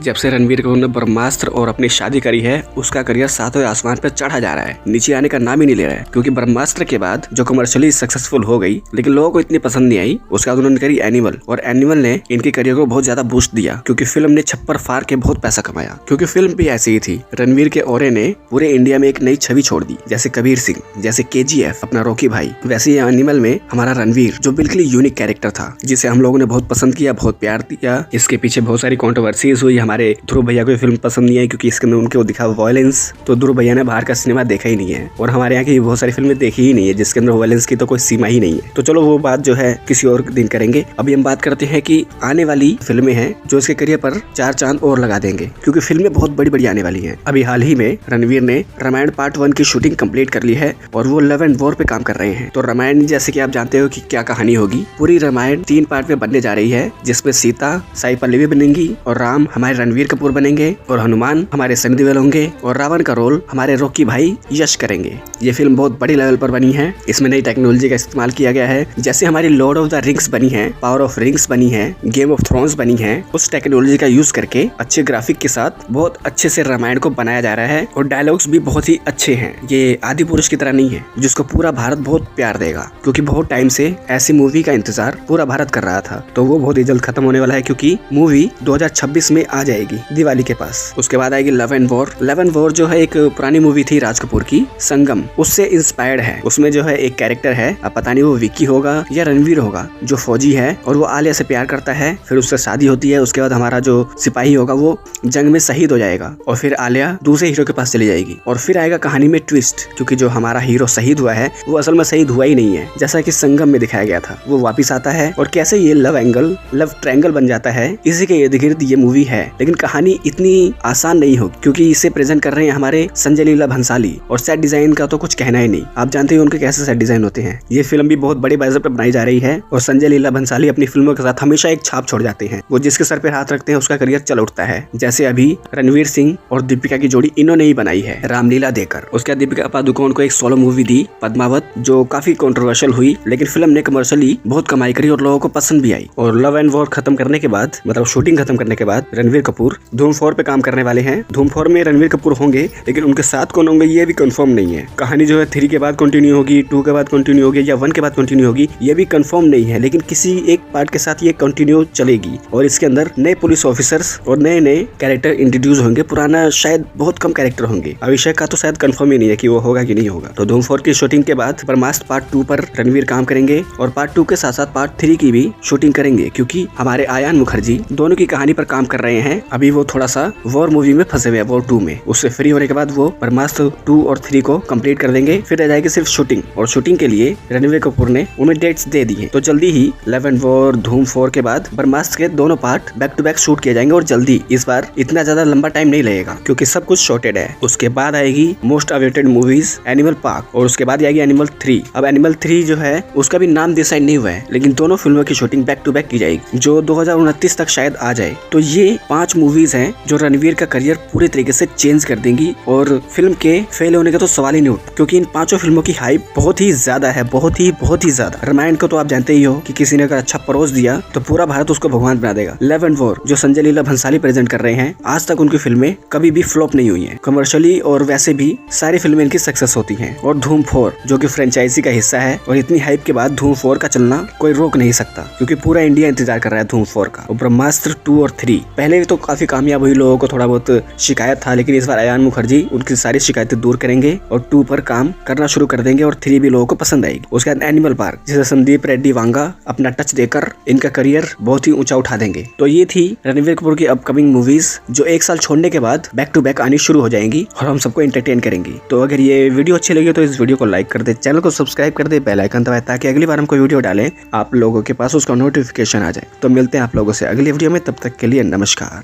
जब से रणवीर कपूर ने ब्रह्मास्त्र और अपनी शादी करी है, उसका करियर सातवें आसमान पर चढ़ा जा रहा है, नीचे आने का नाम ही नहीं ले रहा है। क्योंकि ब्रह्मास्त्र के बाद जो कमर्शियली सक्सेसफुल हो गई, लेकिन लोगों को इतनी पसंद नहीं आई। उसके बाद उन्होंने करी एनिमल, और एनिमल ने इनके करियर को बहुत ज्यादा बूस्ट दिया, क्योंकि फिल्म ने छप्पर फाड़ के बहुत पैसा कमाया। क्योंकि फिल्म भी ऐसी ही थी। रणवीर के औरे ने पूरे इंडिया में एक नई छवि छोड़ दी, जैसे कबीर सिंह, जैसे KGF अपना रॉकी भाई, वैसे ही एनिमल में हमारा रणवीर जो बिल्कुल यूनिक कैरेक्टर था, जिसे हम लोगों ने बहुत पसंद किया, बहुत प्यार दिया। इसके पीछे बहुत सारी कंट्रोवर्सीज हुई। हमारे ध्रुव भैया को फिल्म पसंद नहीं आई क्योंकि इसके अंदर उनको दिखा वायलेंस, तो ध्रुव भैया ने बाहर का सिनेमा देखा ही नहीं है, और हमारे यहाँ की बहुत सारी फिल्में देखी ही नहीं है जिसके अंदर वायलेंस की तो कोई सीमा ही नहीं है। तो चलो वो बात जो है किसी और दिन करेंगे। अभी हम बात करते हैं कि आने वाली फिल्में हैं जो इसके करियर पर 4 चांद और लगा देंगे, क्योंकि फिल्में बहुत बड़ी बड़ी आने वाली हैं। अभी हाल ही में रणवीर ने रामायण पार्ट 1 की शूटिंग कंप्लीट कर ली है और वो लव एंड वॉर पे काम कर रहे हैं। तो रामायण जैसे कि आप जानते हो कि क्या कहानी होगी, पूरी रामायण 3 पार्ट में बनने जा रही है, जिसमें सीता साई पल्लवी बनेंगी, और राम हमारे रणवीर कपूर बनेंगे, और हनुमान हमारे सनी देओल होंगे, और रावण का रोल हमारे रॉकी भाई यश करेंगे। ये फिल्म बहुत बड़ी लेवल पर बनी है। इसमें नई टेक्नोलॉजी का इस्तेमाल किया गया है, जैसे हमारी लॉर्ड ऑफ द रिंग्स बनी है, पावर ऑफ रिंग्स बनी है, गेम ऑफ थ्रोन्स बनी है। उस टेक्नोलॉजी का यूज करके अच्छे ग्राफिक के साथ बहुत अच्छे से रामायण को बनाया जा रहा है, और डायलॉग्स भी बहुत ही अच्छे हैं। ये आदि पुरुष की तरह नहीं है जिसको पूरा भारत बहुत प्यार देगा, क्योंकि बहुत टाइम से ऐसी मूवी का इंतजार पूरा भारत कर रहा था। तो वो बहुत ही जल्द खत्म होने वाला है, क्योंकि मूवी 2026 में आ जाएगी दिवाली के पास। उसके बाद आएगी love and war. Love and war जो है एक पुरानी मूवी थी राज कपूर की, संगम, उससे इंस्पायर्ड है। उसमें जो है एक कैरेक्टर है, अब पता नहीं वो विक्की होगा या रणवीर होगा, जो फौजी है और वो आलिया से प्यार करता है। फिर उससे शादी होती है। उसके बाद हमारा जो सिपाही होगा वो जंग में शहीद हो जाएगा, और फिर आलिया दूसरे हीरो के पास चली जाएगी। और फिर आएगा कहानी में ट्विस्ट, क्योंकि जो हमारा हीरो शहीद हुआ है वो असल में शहीद हुआ ही नहीं है, जैसा कि संगम में दिखाया गया था। वो वापिस आता है, और कैसे ये लव एंगल, लव ट्रायंगल बन जाता है, इसी के इर्द गिर्द ये मूवी है। लेकिन कहानी इतनी आसान नहीं होगी, क्योंकि इसे प्रेजेंट कर रहे हैं हमारे संजय लीला भंसाली, और सेट डिजाइन का तो कुछ कहना ही नहीं। आप जानते हैं उनके कैसे सेट डिजाइन होते हैं। ये फिल्म भी बहुत बड़े बजट पर बनाई जा रही है, और संजय लीला भंसाली अपनी फिल्मों के साथ हमेशा एक छाप छोड़ जाते हैं। वो जिसके सर पे हाथ रखते हैं उसका करियर चल उठता है। जैसे अभी रणवीर सिंह और दीपिका की जोड़ी इन्होंने ही बनाई है, रामलीला देकर। उसके बाद दीपिका पादुकोण को एक सोलो मूवी दी, पद्मावत, जो काफी कंट्रोवर्शियल हुई, लेकिन फिल्म ने कमर्शियली बहुत कमाई करी और लोगों को पसंद भी आई। और लव एंड वॉर खत्म करने के बाद, मतलब शूटिंग खत्म करने के बाद, रणवीर कपूर धूम 4 पे काम करने वाले हैं। धूम 4 में रणवीर कपूर होंगे, लेकिन उनके साथ कौन होंगे ये भी कंफर्म नहीं है। कहानी जो है 3 के बाद कंटिन्यू होगी, 2 के बाद कंटिन्यू होगी, या 1 के बाद कंटिन्यू होगी, ये भी कंफर्म नहीं है। लेकिन किसी एक पार्ट के साथ ये कंटिन्यू चलेगी, और इसके अंदर नए पुलिस ऑफिसर्स और नए नए कैरेक्टर इंट्रोड्यूस होंगे। पुराना शायद बहुत कम कैरेक्टर होंगे। अभिषेक का तो शायद कंफर्म ही नहीं है कि वो होगा कि नहीं होगा। तो धूम 4 की शूटिंग के बाद ब्रह्मास्त्र पार्ट 2 पर रणवीर काम करेंगे, और पार्ट 2 के साथ साथ पार्ट 3 की भी शूटिंग करेंगे, क्योंकि हमारे आयान मुखर्जी दोनों की कहानी पर काम कर रहे हैं। अभी वो थोड़ा सा वॉर मूवी में फंसे हुए हैं, वॉर 2 में। उससे फ्री होने के बाद वो ब्रह्मास्त्र 2 और 3 को कंप्लीट कर देंगे। फिर रह जाएगी सिर्फ शूटिंग, और शूटिंग के लिए रणवीर कपूर ने उन्हें डेट्स दे दी है। तो जल्दी ही लव एंड वॉर, धूम 4 के बाद ब्रह्मास्त्र के दोनों part back to back shoot किए जाएंगे, और जल्दी, इस बार इतना ज्यादा लंबा टाइम नहीं लगेगा, क्योंकि सब कुछ शॉर्टेड है। उसके बाद आएगी most awaited movies animal park, और उसके बाद आएगी एनिमल 3। अब एनिमल 3 जो है उसका भी नाम डिसाइड नहीं हुआ है, लेकिन दोनों फिल्मों की शूटिंग बैक टू बैक की जाएगी, जो 2029 तक शायद आ जाए। तो ये 5 मूवीज हैं जो रणवीर का करियर पूरी तरीके से चेंज कर देंगी, और फिल्म के फेल होने का तो सवाल ही नहीं उठता, क्योंकि इन 5 फिल्मों की हाइप बहुत ही ज्यादा है, बहुत ही ज्यादा। रामायण को तो आप जानते ही हो कि किसी ने अगर अच्छा परोस दिया तो पूरा भारत उसको भगवान बना देगा। लव एंड वॉर जो संजय लीला भंसाली प्रेजेंट कर रहे हैं, आज तक उनकी फिल्में कभी भी फ्लॉप नहीं हुई हैं, कमर्शियली और वैसे भी सारी फिल्में इनकी सक्सेस होती हैं। और धूम 4 जो कि फ्रेंचाइजी का हिस्सा है, और इतनी हाइप के बाद धूम 4 का चलना कोई रोक नहीं सकता, क्योंकि पूरा इंडिया इंतजार कर रहा है धूम 4 का। और ब्रह्मास्त्र 2 और 3 पहले तो काफी कामयाब हुई, लोगों को थोड़ा बहुत शिकायत था, लेकिन इस बार आयान मुखर्जी उनकी सारी शिकायतें दूर करेंगे और 2 पर काम करना शुरू कर देंगे, और 3 भी लोगों को पसंद आएगी। उसके बाद एनिमल पार्क, जिसे संदीप रेड्डी वांगा अपना टच देकर इनका करियर बहुत ही ऊंचा उठा देंगे। तो ये थी रणवीर कपूर की अपकमिंग मूवीज, जो 1 साल छोड़ने के बाद बैक टू बैक आनी शुरू हो जाएंगी, और हम सबको एंटरटेन करेंगी। तो अगर ये वीडियो अच्छी लगी तो इस वीडियो को लाइक कर दे, चैनल को सब्सक्राइब कर दे, बेल आइकन दबाए, ताकि अगली बार हम कोई वीडियो डालें आप लोगों के पास उसका नोटिफिकेशन आ जाए। तो मिलते हैं आप लोगों से अगली वीडियो में, तब तक के लिए नमस्कार।